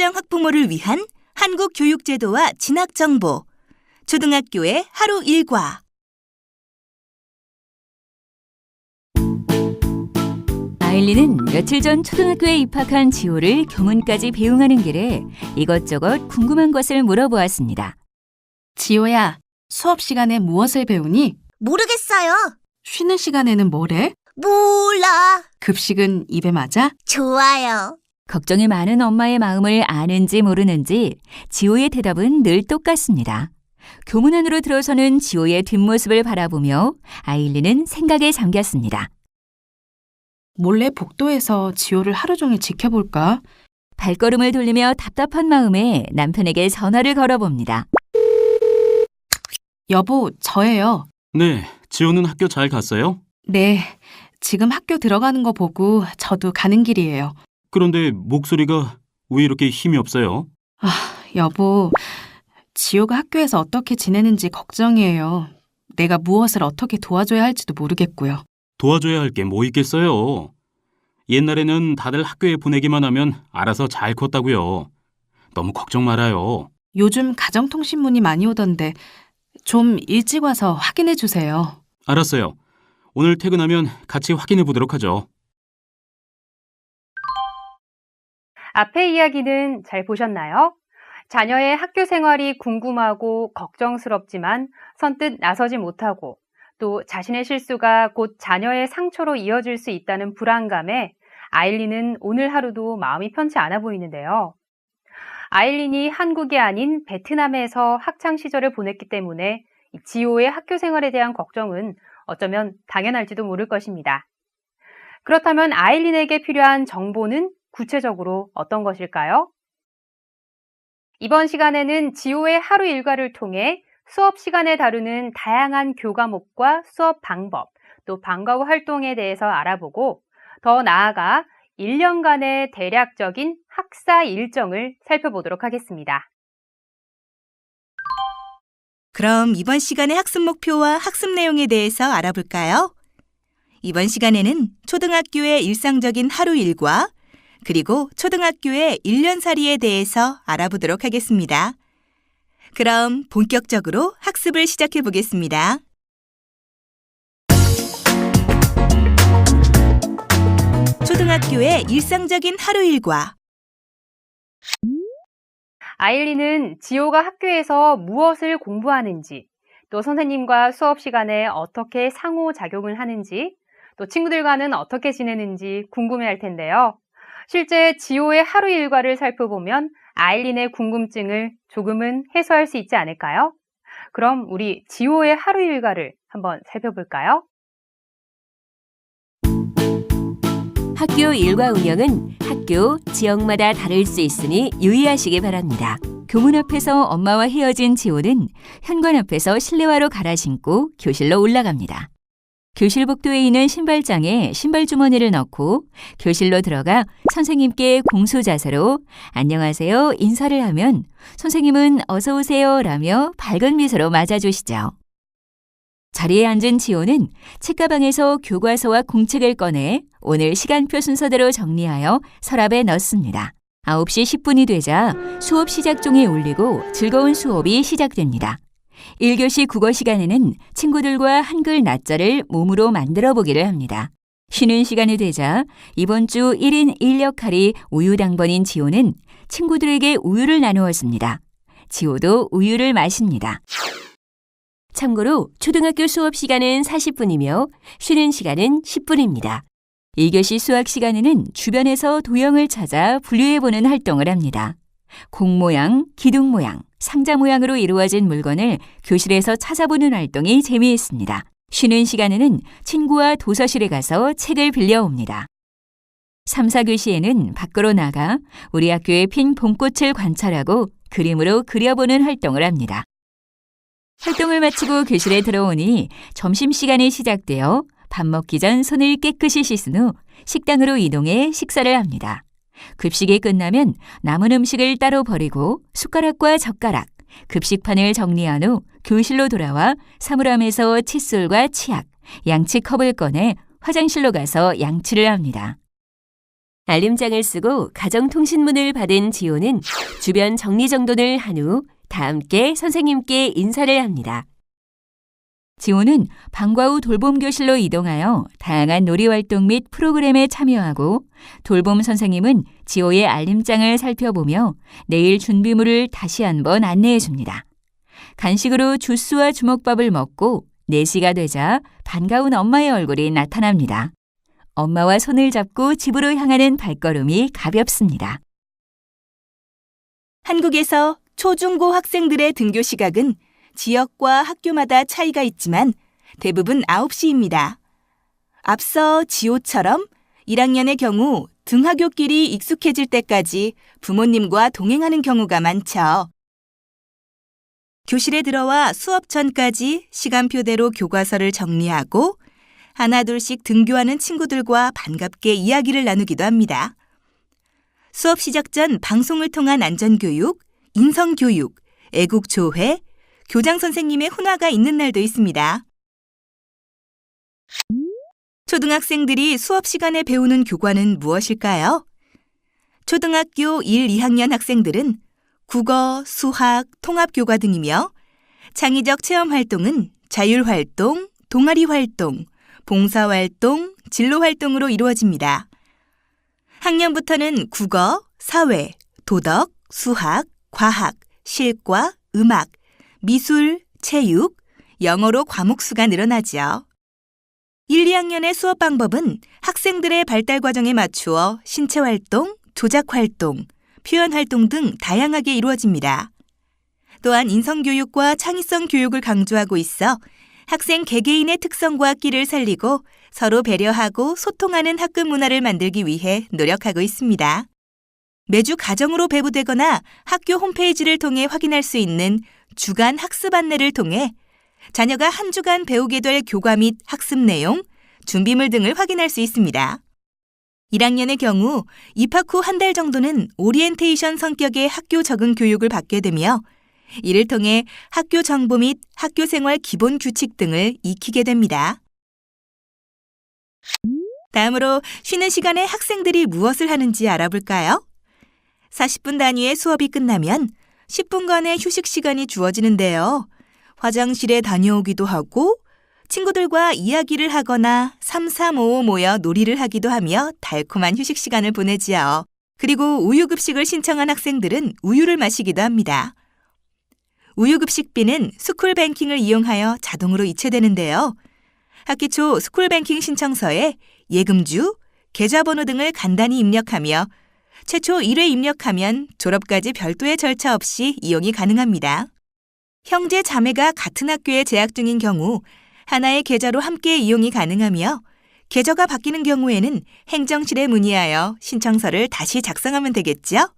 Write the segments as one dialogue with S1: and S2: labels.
S1: 친환경 학부모를 위한 한국 교육제도와 진학정보, 초등학교의 하루 일과.
S2: 아일리는 며칠 전 초등학교에 입학한 지호를 교문까지 배웅하는 길에 이것저것 궁금한 것을 물어보았습니다.
S3: 지호야, 수업 시간에 무엇을 배우니?
S4: 모르겠어요.
S3: 쉬는 시간에는 뭐래?
S4: 몰라.
S3: 급식은 입에 맞아?
S4: 좋아요.
S2: 걱정이 많은 엄마의 마음을 아는지 모르는지 지호의 대답은 늘 똑같습니다. 교문 안으로 들어서는 지호의 뒷모습을 바라보며 아일리는 생각에 잠겼습니다.
S3: 몰래 복도에서 지호를 하루 종일 지켜볼까?
S2: 발걸음을 돌리며 답답한 마음에 남편에게 전화를 걸어봅니다.
S3: 여보, 저예요.
S5: 네, 지호는 학교 잘 갔어요?
S3: 네, 지금 학교 들어가는 거 보고 저도 가는 길이에요.
S5: 그런데 목소리가 왜 이렇게 힘이 없어요?
S3: 여보, 지호가 학교에서 어떻게 지내는지 걱정이에요. 내가 무엇을 어떻게 도와줘야 할지도 모르겠고요.
S5: 도와줘야 할 게 뭐 있겠어요? 옛날에는 다들 학교에 보내기만 하면 알아서 잘 컸다고요. 너무 걱정 말아요.
S3: 요즘 가정통신문이 많이 오던데 좀 일찍 와서 확인해 주세요.
S5: 알았어요. 오늘 퇴근하면 같이 확인해 보도록 하죠.
S6: 앞의 이야기는 잘 보셨나요? 자녀의 학교 생활이 궁금하고 걱정스럽지만 선뜻 나서지 못하고 또 자신의 실수가 곧 자녀의 상처로 이어질 수 있다는 불안감에 아일린은 오늘 하루도 마음이 편치 않아 보이는데요. 아일린이 한국이 아닌 베트남에서 학창 시절을 보냈기 때문에 지호의 학교 생활에 대한 걱정은 어쩌면 당연할지도 모를 것입니다. 그렇다면 아일린에게 필요한 정보는 구체적으로 어떤 것일까요? 이번 시간에는 지호의 하루 일과를 통해 수업 시간에 다루는 다양한 교과목과 수업 방법, 또 방과 후 활동에 대해서 알아보고 더 나아가 1년간의 대략적인 학사 일정을 살펴보도록 하겠습니다.
S1: 그럼 이번 시간의 학습 목표와 학습 내용에 대해서 알아볼까요? 이번 시간에는 초등학교의 일상적인 하루 일과 그리고 초등학교의 1년살이에 대해서 알아보도록 하겠습니다. 그럼 본격적으로 학습을 시작해 보겠습니다. 초등학교의 일상적인 하루 일과.
S6: 아일린은 지호가 학교에서 무엇을 공부하는지, 또 선생님과 수업 시간에 어떻게 상호작용을 하는지, 또 친구들과는 어떻게 지내는지 궁금해할 텐데요. 실제 지호의 하루 일과를 살펴보면 아일린의 궁금증을 조금은 해소할 수 있지 않을까요? 그럼 우리 지호의 하루 일과를 한번 살펴볼까요?
S2: 학교 일과 운영은 학교, 지역마다 다를 수 있으니 유의하시기 바랍니다. 교문 앞에서 엄마와 헤어진 지호는 현관 앞에서 실내화로 갈아 신고 교실로 올라갑니다. 교실 복도에 있는 신발장에 신발 주머니를 넣고 교실로 들어가 선생님께 공수 자세로 안녕하세요 인사를 하면 선생님은 어서 오세요 라며 밝은 미소로 맞아주시죠. 자리에 앉은 지호는 책가방에서 교과서와 공책을 꺼내 오늘 시간표 순서대로 정리하여 서랍에 넣습니다. 9시 10분이 되자 수업 시작종이 울리고 즐거운 수업이 시작됩니다. 1교시 국어 시간에는 친구들과 한글 낫자를 몸으로 만들어 보기를 합니다. 쉬는 시간이 되자 이번 주 1인 1역할이 우유당번인 지호는 친구들에게 우유를 나누었습니다. 지호도 우유를 마십니다. 참고로 초등학교 수업 시간은 40분이며 쉬는 시간은 10분입니다. 2교시 수학 시간에는 주변에서 도형을 찾아 분류해보는 활동을 합니다. 공 모양, 기둥 모양, 상자 모양으로 이루어진 물건을 교실에서 찾아보는 활동이 재미있습니다. 쉬는 시간에는 친구와 도서실에 가서 책을 빌려옵니다. 3, 4교시에는 밖으로 나가 우리 학교에 핀 봄꽃을 관찰하고 그림으로 그려보는 활동을 합니다. 활동을 마치고 교실에 들어오니 점심시간이 시작되어 밥 먹기 전 손을 깨끗이 씻은 후 식당으로 이동해 식사를 합니다. 급식이 끝나면 남은 음식을 따로 버리고 숟가락과 젓가락, 급식판을 정리한 후 교실로 돌아와 사물함에서 칫솔과 치약, 양치컵을 꺼내 화장실로 가서 양치를 합니다. 알림장을 쓰고 가정통신문을 받은 지호는 주변 정리정돈을 한 후 다 함께 선생님께 인사를 합니다. 지호는 방과 후 돌봄교실로 이동하여 다양한 놀이활동 및 프로그램에 참여하고 돌봄 선생님은 지호의 알림장을 살펴보며 내일 준비물을 다시 한번 안내해 줍니다. 간식으로 주스와 주먹밥을 먹고 4시가 되자 반가운 엄마의 얼굴이 나타납니다. 엄마와 손을 잡고 집으로 향하는 발걸음이 가볍습니다.
S1: 한국에서 초중고 학생들의 등교 시각은 지역과 학교마다 차이가 있지만 대부분 9시입니다. 앞서 지호처럼 1학년의 경우 등하굣길이 익숙해질 때까지 부모님과 동행하는 경우가 많죠. 교실에 들어와 수업 전까지 시간표대로 교과서를 정리하고 하나둘씩 등교하는 친구들과 반갑게 이야기를 나누기도 합니다. 수업 시작 전 방송을 통한 안전교육, 인성교육, 애국조회, 교장 선생님의 훈화가 있는 날도 있습니다. 초등학생들이 수업 시간에 배우는 교과는 무엇일까요? 초등학교 1, 2학년 학생들은 국어, 수학, 통합교과 등이며 창의적 체험활동은 자율활동, 동아리활동, 봉사활동, 진로활동으로 이루어집니다. 학년부터는 국어, 사회, 도덕, 수학, 과학, 실과, 음악, 미술, 체육, 영어로 과목 수가 늘어나죠. 1, 2학년의 수업 방법은 학생들의 발달 과정에 맞추어 신체활동, 조작활동, 표현활동 등 다양하게 이루어집니다. 또한 인성교육과 창의성 교육을 강조하고 있어 학생 개개인의 특성과 끼를 살리고 서로 배려하고 소통하는 학급 문화를 만들기 위해 노력하고 있습니다. 매주 가정으로 배부되거나 학교 홈페이지를 통해 확인할 수 있는 주간 학습 안내를 통해 자녀가 한 주간 배우게 될 교과 및 학습 내용, 준비물 등을 확인할 수 있습니다. 1학년의 경우 입학 후 한 달 정도는 오리엔테이션 성격의 학교 적응 교육을 받게 되며 이를 통해 학교 정보 및 학교 생활 기본 규칙 등을 익히게 됩니다. 다음으로 쉬는 시간에 학생들이 무엇을 하는지 알아볼까요? 40분 단위의 수업이 끝나면 10분간의 휴식 시간이 주어지는데요. 화장실에 다녀오기도 하고 친구들과 이야기를 하거나 3-3-5 모여 놀이를 하기도 하며 달콤한 휴식 시간을 보내지요. 그리고 우유급식을 신청한 학생들은 우유를 마시기도 합니다. 우유급식비는 스쿨뱅킹을 이용하여 자동으로 이체되는데요. 학기 초 스쿨뱅킹 신청서에 예금주, 계좌번호 등을 간단히 입력하며 최초 1회 입력하면 졸업까지 별도의 절차 없이 이용이 가능합니다. 형제, 자매가 같은 학교에 재학 중인 경우 하나의 계좌로 함께 이용이 가능하며 계좌가 바뀌는 경우에는 행정실에 문의하여 신청서를 다시 작성하면 되겠죠?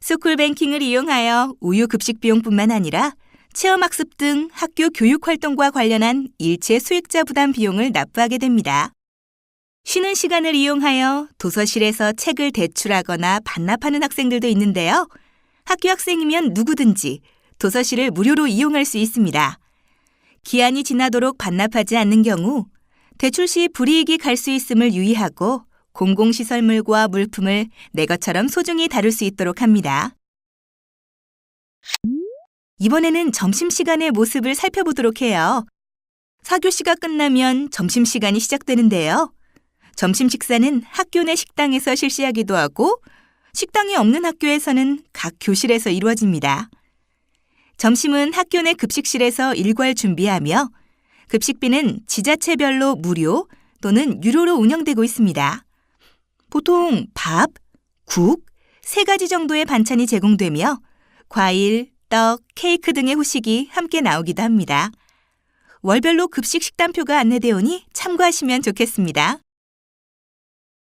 S1: 스쿨뱅킹을 이용하여 우유 급식 비용뿐만 아니라 체험학습 등 학교 교육활동과 관련한 일체 수익자 부담 비용을 납부하게 됩니다. 쉬는 시간을 이용하여 도서실에서 책을 대출하거나 반납하는 학생들도 있는데요. 학교 학생이면 누구든지 도서실을 무료로 이용할 수 있습니다. 기한이 지나도록 반납하지 않는 경우 대출 시 불이익이 갈 수 있음을 유의하고 공공시설물과 물품을 내 것처럼 소중히 다룰 수 있도록 합니다. 이번에는 점심시간의 모습을 살펴보도록 해요. 4교시가 끝나면 점심시간이 시작되는데요. 점심 식사는 학교 내 식당에서 실시하기도 하고 식당이 없는 학교에서는 각 교실에서 이루어집니다. 점심은 학교 내 급식실에서 일괄 준비하며 급식비는 지자체별로 무료 또는 유료로 운영되고 있습니다. 보통 밥, 국, 3가지 정도의 반찬이 제공되며 과일, 떡, 케이크 등의 후식이 함께 나오기도 합니다. 월별로 급식 식단표가 안내되오니 참고하시면 좋겠습니다.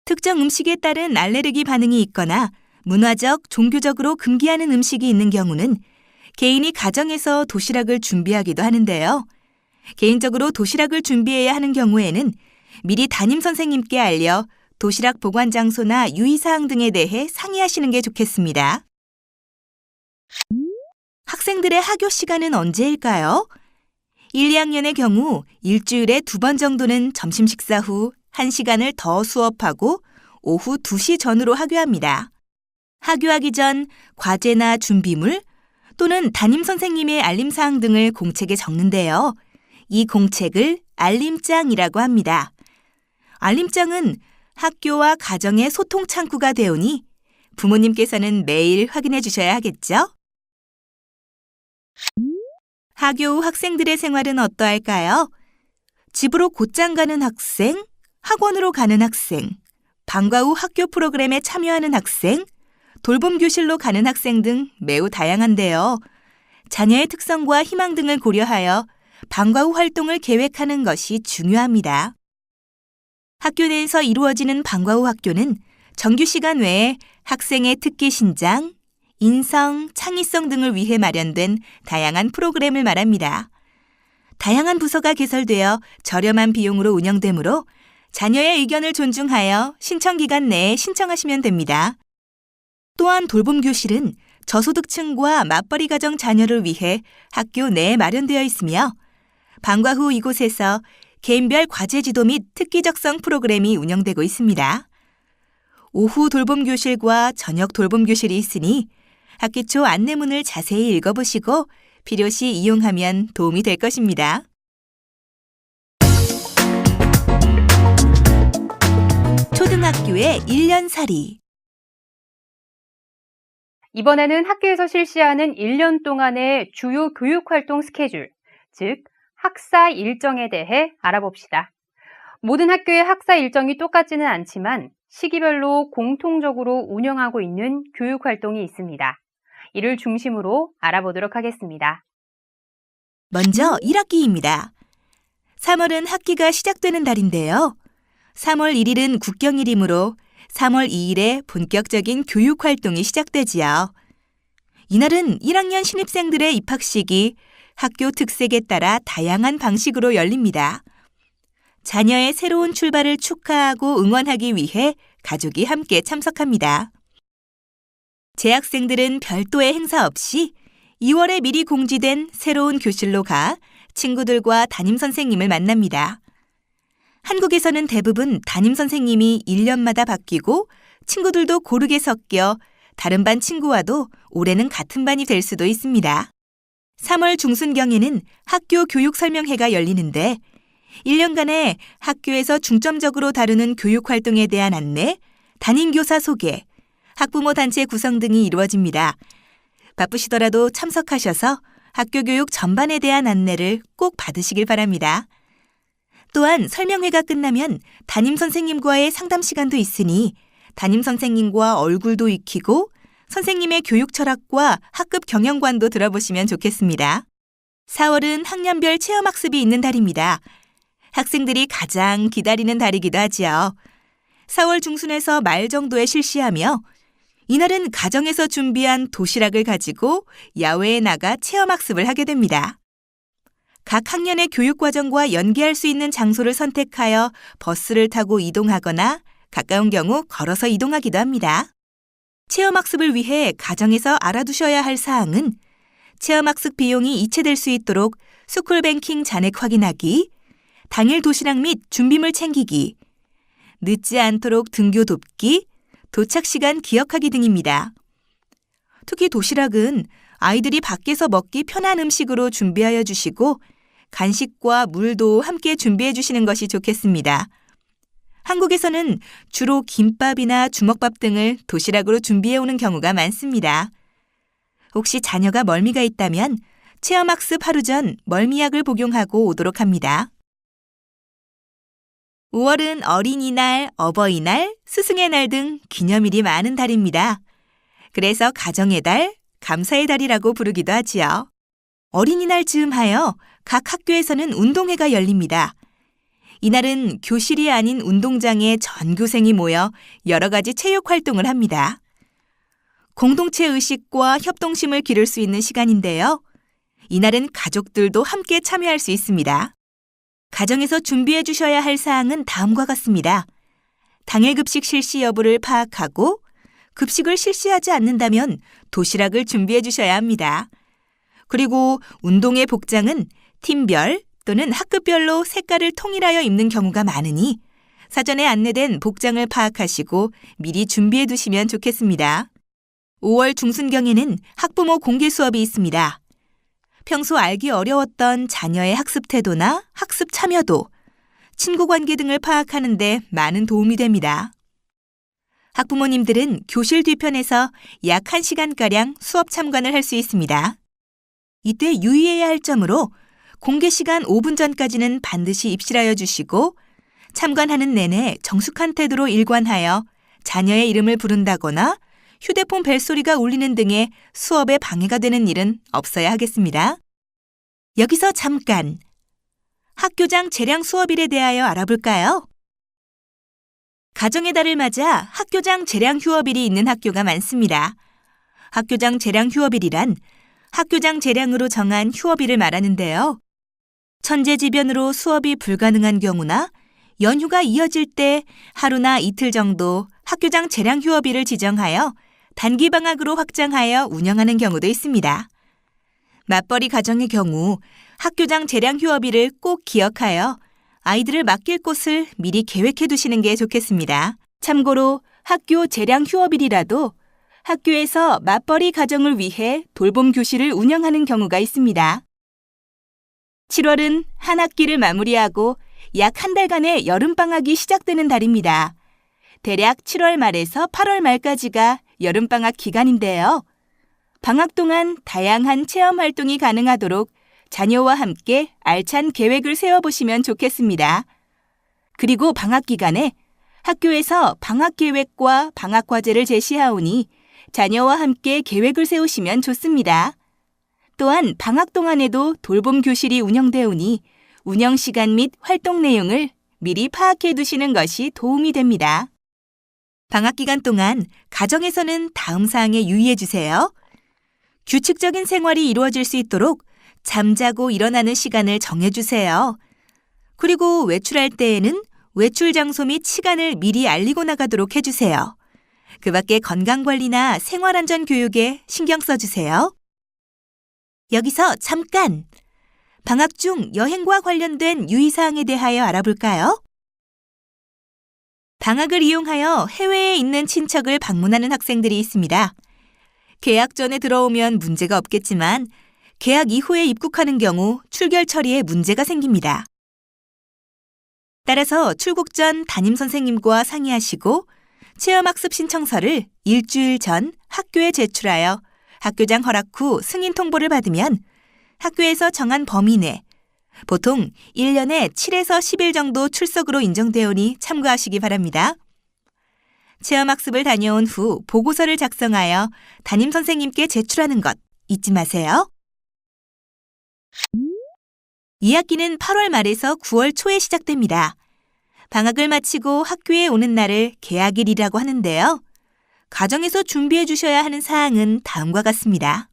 S1: 특정 음식에 따른 알레르기 반응이 있거나 문화적, 종교적으로 금기하는 음식이 있는 경우는 개인이 가정에서 도시락을 준비하기도 하는데요. 개인적으로 도시락을 준비해야 하는 경우에는 미리 담임 선생님께 알려 도시락 보관 장소나 유의사항 등에 대해 상의하시는 게 좋겠습니다. 학생들의 하교 시간은 언제일까요? 1, 2학년의 경우 일주일에 2번 정도는 점심 식사 후 1시간을 더 수업하고 오후 2시 전후로 하교합니다. 하교하기 전 과제나 준비물 또는 담임 선생님의 알림사항 등을 공책에 적는데요. 이 공책을 알림장이라고 합니다. 알림장은 학교와 가정의 소통 창구가 되오니 부모님께서는 매일 확인해 주셔야 하겠죠? 하교 후 학생들의 생활은 어떠할까요? 집으로 곧장 가는 학생, 학원으로 가는 학생, 방과 후 학교 프로그램에 참여하는 학생, 돌봄 교실로 가는 학생 등 매우 다양한데요. 자녀의 특성과 희망 등을 고려하여 방과 후 활동을 계획하는 것이 중요합니다. 학교 내에서 이루어지는 방과 후 학교는 정규 시간 외에 학생의 특기 신장, 인성, 창의성 등을 위해 마련된 다양한 프로그램을 말합니다. 다양한 부서가 개설되어 저렴한 비용으로 운영되므로 자녀의 의견을 존중하여 신청 기간 내에 신청하시면 됩니다. 또한 돌봄 교실은 저소득층과 맞벌이 가정 자녀를 위해 학교 내에 마련되어 있으며 방과 후 이곳에서 개인별 과제 지도 및 특기적성 프로그램이 운영되고 있습니다. 오후 돌봄 교실과 저녁 돌봄 교실이 있으니 학기 초 안내문을 자세히 읽어보시고 필요시 이용하면 도움이 될 것입니다. 초등학교의 1년살이
S6: 이번에는 학교에서 실시하는 1년 동안의 주요 교육활동 스케줄, 즉 학사 일정에 대해 알아봅시다. 모든 학교의 학사 일정이 똑같지는 않지만 시기별로 공통적으로 운영하고 있는 교육활동이 있습니다. 이를 중심으로 알아보도록 하겠습니다.
S1: 먼저 1학기입니다. 3월은 학기가 시작되는 달인데요. 3월 1일은 국경일이므로 3월 2일에 본격적인 교육활동이 시작되지요. 이날은 1학년 신입생들의 입학식이 학교 특색에 따라 다양한 방식으로 열립니다. 자녀의 새로운 출발을 축하하고 응원하기 위해 가족이 함께 참석합니다. 재학생들은 별도의 행사 없이 2월에 미리 공지된 새로운 교실로 가 친구들과 담임 선생님을 만납니다. 한국에서는 대부분 담임 선생님이 1년마다 바뀌고 친구들도 고르게 섞여 다른 반 친구와도 올해는 같은 반이 될 수도 있습니다. 3월 중순경에는 학교 교육 설명회가 열리는데 1년간의 학교에서 중점적으로 다루는 교육 활동에 대한 안내, 담임교사 소개, 학부모 단체 구성 등이 이루어집니다. 바쁘시더라도 참석하셔서 학교 교육 전반에 대한 안내를 꼭 받으시길 바랍니다. 또한 설명회가 끝나면 담임 선생님과의 상담 시간도 있으니 담임 선생님과 얼굴도 익히고 선생님의 교육 철학과 학급 경영관도 들어보시면 좋겠습니다. 4월은 학년별 체험학습이 있는 달입니다. 학생들이 가장 기다리는 달이기도 하지요. 4월 중순에서 말 정도에 실시하며 이날은 가정에서 준비한 도시락을 가지고 야외에 나가 체험학습을 하게 됩니다. 각 학년의 교육과정과 연계할 수 있는 장소를 선택하여 버스를 타고 이동하거나 가까운 경우 걸어서 이동하기도 합니다. 체험학습을 위해 가정에서 알아두셔야 할 사항은 체험학습 비용이 이체될 수 있도록 스쿨뱅킹 잔액 확인하기, 당일 도시락 및 준비물 챙기기, 늦지 않도록 등교 돕기, 도착 시간 기억하기 등입니다. 특히 도시락은 아이들이 밖에서 먹기 편한 음식으로 준비하여 주시고 간식과 물도 함께 준비해 주시는 것이 좋겠습니다. 한국에서는 주로 김밥이나 주먹밥 등을 도시락으로 준비해 오는 경우가 많습니다. 혹시 자녀가 멀미가 있다면 체험학습 하루 전 멀미약을 복용하고 오도록 합니다. 5월은 어린이날, 어버이날, 스승의 날 등 기념일이 많은 달입니다. 그래서 가정의 달, 감사의 달이라고 부르기도 하지요. 어린이날 즈음 하여 각 학교에서는 운동회가 열립니다. 이날은 교실이 아닌 운동장에 전교생이 모여 여러 가지 체육 활동을 합니다. 공동체 의식과 협동심을 기를 수 있는 시간인데요. 이날은 가족들도 함께 참여할 수 있습니다. 가정에서 준비해 주셔야 할 사항은 다음과 같습니다. 당일 급식 실시 여부를 파악하고 급식을 실시하지 않는다면 도시락을 준비해 주셔야 합니다. 그리고 운동회 복장은 팀별 또는 학급별로 색깔을 통일하여 입는 경우가 많으니 사전에 안내된 복장을 파악하시고 미리 준비해 두시면 좋겠습니다. 5월 중순경에는 학부모 공개 수업이 있습니다. 평소 알기 어려웠던 자녀의 학습 태도나 학습 참여도, 친구 관계 등을 파악하는 데 많은 도움이 됩니다. 학부모님들은 교실 뒤편에서 약 1시간가량 수업 참관을 할 수 있습니다. 이때 유의해야 할 점으로 공개 시간 5분 전까지는 반드시 입실하여 주시고 참관하는 내내 정숙한 태도로 일관하여 자녀의 이름을 부른다거나 휴대폰 벨소리가 울리는 등의 수업에 방해가 되는 일은 없어야 하겠습니다. 여기서 잠깐 학교장 재량 수업일에 대하여 알아볼까요? 가정의 달을 맞아 학교장 재량 휴업일이 있는 학교가 많습니다. 학교장 재량 휴업일이란 학교장 재량으로 정한 휴업일을 말하는데요. 천재지변으로 수업이 불가능한 경우나 연휴가 이어질 때 하루나 이틀 정도 학교장 재량 휴업일을 지정하여 단기 방학으로 확장하여 운영하는 경우도 있습니다. 맞벌이 가정의 경우 학교장 재량 휴업일을 꼭 기억하여 아이들을 맡길 곳을 미리 계획해 두시는 게 좋겠습니다. 참고로 학교 재량 휴업일이라도 학교에서 맞벌이 가정을 위해 돌봄 교실을 운영하는 경우가 있습니다. 7월은 한 학기를 마무리하고 약 한 달간의 여름방학이 시작되는 달입니다. 대략 7월 말에서 8월 말까지가 여름방학 기간인데요. 방학 동안 다양한 체험 활동이 가능하도록 자녀와 함께 알찬 계획을 세워보시면 좋겠습니다. 그리고 방학 기간에 학교에서 방학 계획과 방학 과제를 제시하오니 자녀와 함께 계획을 세우시면 좋습니다. 또한 방학 동안에도 돌봄 교실이 운영되오니 운영 시간 및 활동 내용을 미리 파악해 두시는 것이 도움이 됩니다. 방학 기간 동안 가정에서는 다음 사항에 유의해 주세요. 규칙적인 생활이 이루어질 수 있도록 잠자고 일어나는 시간을 정해주세요. 그리고 외출할 때에는 외출 장소 및 시간을 미리 알리고 나가도록 해주세요. 그 밖에 건강관리나 생활안전 교육에 신경 써주세요. 여기서 잠깐! 방학 중 여행과 관련된 유의사항에 대하여 알아볼까요? 방학을 이용하여 해외에 있는 친척을 방문하는 학생들이 있습니다. 개학 전에 들어오면 문제가 없겠지만 개학 이후에 입국하는 경우 출결 처리에 문제가 생깁니다. 따라서 출국 전 담임선생님과 상의하시고 체험학습 신청서를 일주일 전 학교에 제출하여 학교장 허락 후 승인 통보를 받으면 학교에서 정한 범위 내 보통 1년에 7에서 10일 정도 출석으로 인정되오니 참고하시기 바랍니다. 체험학습을 다녀온 후 보고서를 작성하여 담임선생님께 제출하는 것 잊지 마세요. 2학기는 8월 말에서 9월 초에 시작됩니다. 방학을 마치고 학교에 오는 날을 개학일이라고 하는데요. 가정에서 준비해 주셔야 하는 사항은 다음과 같습니다.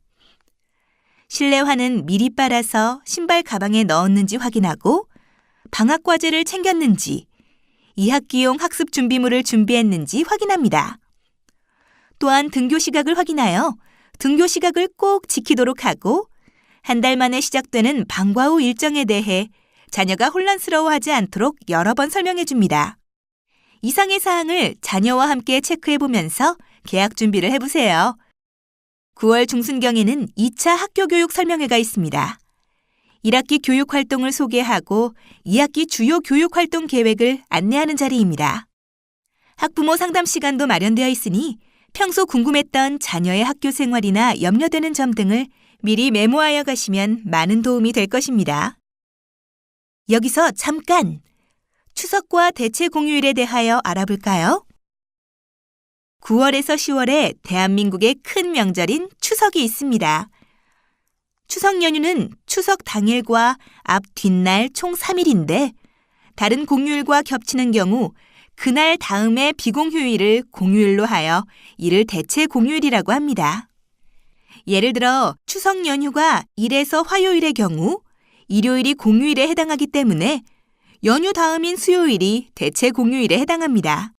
S1: 실내화는 미리 빨아서 신발 가방에 넣었는지 확인하고 방학 과제를 챙겼는지 2학기용 학습 준비물을 준비했는지 확인합니다. 또한 등교 시각을 확인하여 등교 시각을 꼭 지키도록 하고 한 달 만에 시작되는 방과 후 일정에 대해 자녀가 혼란스러워하지 않도록 여러 번 설명해 줍니다. 이상의 사항을 자녀와 함께 체크해 보면서 개학 준비를 해보세요. 9월 중순경에는 2차 학교교육 설명회가 있습니다. 1학기 교육활동을 소개하고 2학기 주요 교육활동 계획을 안내하는 자리입니다. 학부모 상담 시간도 마련되어 있으니 평소 궁금했던 자녀의 학교 생활이나 염려되는 점 등을 미리 메모하여 가시면 많은 도움이 될 것입니다. 여기서 잠깐! 추석과 대체 공휴일에 대하여 알아볼까요? 9월에서 10월에 대한민국의 큰 명절인 추석이 있습니다. 추석 연휴는 추석 당일과 앞 뒷날 총 3일인데 다른 공휴일과 겹치는 경우 그날 다음에 비공휴일을 공휴일로 하여 이를 대체 공휴일이라고 합니다. 예를 들어 추석 연휴가 일에서 화요일의 경우 일요일이 공휴일에 해당하기 때문에 연휴 다음인 수요일이 대체 공휴일에 해당합니다.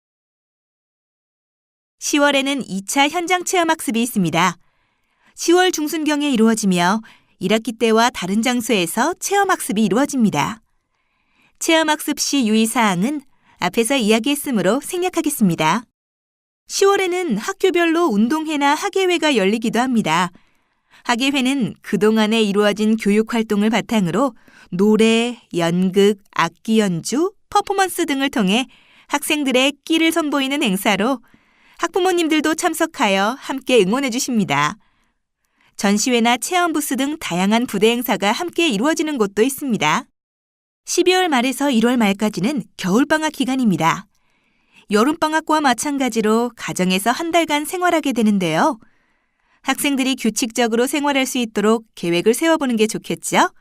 S1: 10월에는 2차 현장 체험학습이 있습니다. 10월 중순경에 이루어지며 1학기 때와 다른 장소에서 체험학습이 이루어집니다. 체험학습 시 유의사항은 앞에서 이야기했으므로 생략하겠습니다. 10월에는 학교별로 운동회나 학예회가 열리기도 합니다. 학예회는 그동안에 이루어진 교육활동을 바탕으로 노래, 연극, 악기 연주, 퍼포먼스 등을 통해 학생들의 끼를 선보이는 행사로 학부모님들도 참석하여 함께 응원해 주십니다. 전시회나 체험부스 등 다양한 부대 행사가 함께 이루어지는 곳도 있습니다. 12월 말에서 1월 말까지는 겨울방학 기간입니다. 여름방학과 마찬가지로 가정에서 한 달간 생활하게 되는데요. 학생들이 규칙적으로 생활할 수 있도록 계획을 세워보는 게 좋겠죠?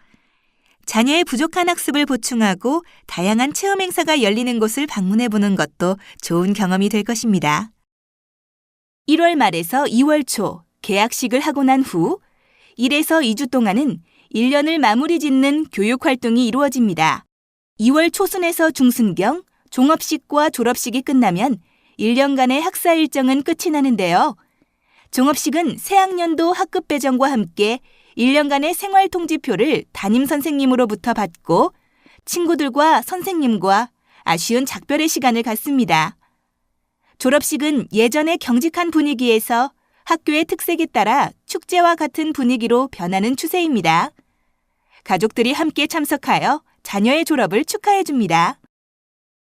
S1: 자녀의 부족한 학습을 보충하고 다양한 체험 행사가 열리는 곳을 방문해보는 것도 좋은 경험이 될 것입니다. 1월 말에서 2월 초 개학식을 하고 난 후 1에서 2주 동안은 1년을 마무리 짓는 교육활동이 이루어집니다. 2월 초순에서 중순경 종업식과 졸업식이 끝나면 1년간의 학사 일정은 끝이 나는데요. 종업식은 새학년도 학급 배정과 함께 1년간의 생활통지표를 담임선생님으로부터 받고 친구들과 선생님과 아쉬운 작별의 시간을 갖습니다. 졸업식은 예전의 경직한 분위기에서 학교의 특색에 따라 축제와 같은 분위기로 변하는 추세입니다. 가족들이 함께 참석하여 자녀의 졸업을 축하해 줍니다.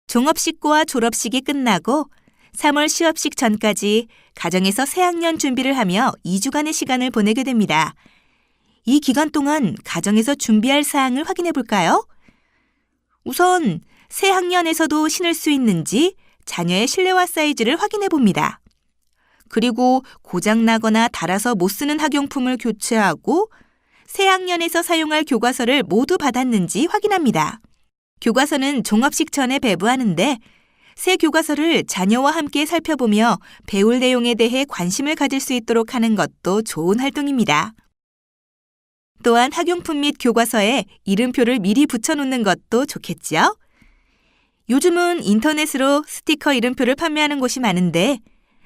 S1: 종업식과 졸업식이 끝나고 3월 시업식 전까지 가정에서 새학년 준비를 하며 2주간의 시간을 보내게 됩니다. 이 기간 동안 가정에서 준비할 사항을 확인해 볼까요? 우선 새학년에서도 신을 수 있는지 자녀의 실내화 사이즈를 확인해 봅니다. 그리고 고장나거나 닳아서 못 쓰는 학용품을 교체하고 새학년에서 사용할 교과서를 모두 받았는지 확인합니다. 교과서는 종업식 전에 배부하는데 새 교과서를 자녀와 함께 살펴보며 배울 내용에 대해 관심을 가질 수 있도록 하는 것도 좋은 활동입니다. 또한 학용품 및 교과서에 이름표를 미리 붙여놓는 것도 좋겠죠? 요즘은 인터넷으로 스티커 이름표를 판매하는 곳이 많은데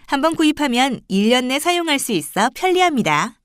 S1: 한번 구입하면 1년 내 사용할 수 있어 편리합니다.